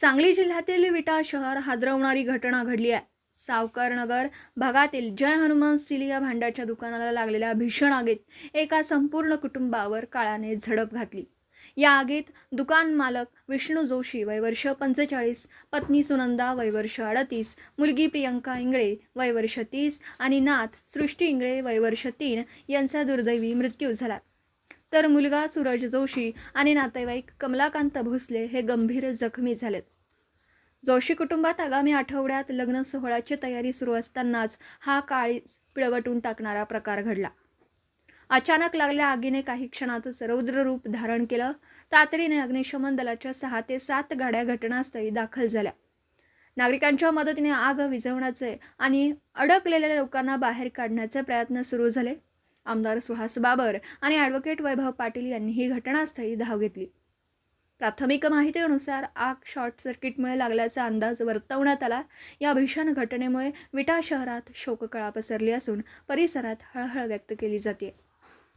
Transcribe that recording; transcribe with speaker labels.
Speaker 1: सांगली जिल्ह्यातील विटा शहर हादरवणारी घटना घडली आहे. सावकारनगर भागातील जय हनुमान स्टील या भांड्याच्या दुकानाला लागलेल्या भीषण आगीत एका संपूर्ण कुटुंबावर काळाने झडप घातली. या आगीत दुकान मालक विष्णू जोशी वय वर्ष 45, पत्नी सुनंदा वय वर्ष 38, मुलगी प्रियंका इंगळे वय वर्ष 30 आणि नात सृष्टी इंगळे वय वर्ष 3 यांचा दुर्दैवी मृत्यू झाला. तर मुलगा सूरज जोशी आणि नातेवाईक कमलाकांत भोसले हे गंभीर जखमी झालेत. जोशी कुटुंबात आगामी आठवड्यात लग्न सोहळ्याची तयारी सुरू असतानाच हा काळीज पिळवटून टाकणारा प्रकार घडला. अचानक लागलेल्या आगीने काही क्षणातच रौद्र रूप धारण केलं. तातडीने अग्निशमन दलाच्या 6 ते 7 गाड्या घटनास्थळी दाखल झाल्या. नागरिकांच्या मदतीने आग विझवण्याचे आणि अडकलेल्या लोकांना बाहेर काढण्याचे प्रयत्न सुरू झाले. आमदार सुहास बाबर आणि ॲडव्होकेट वैभव पाटील यांनीही घटनास्थळी धाव घेतली. प्राथमिक माहितीनुसार आग शॉर्ट सर्किटमुळे लागल्याचा अंदाज वर्तवण्यात आला. या भीषण घटनेमुळे विटा शहरात शोककळा पसरली असून परिसरात हळहळ व्यक्त केली जाते.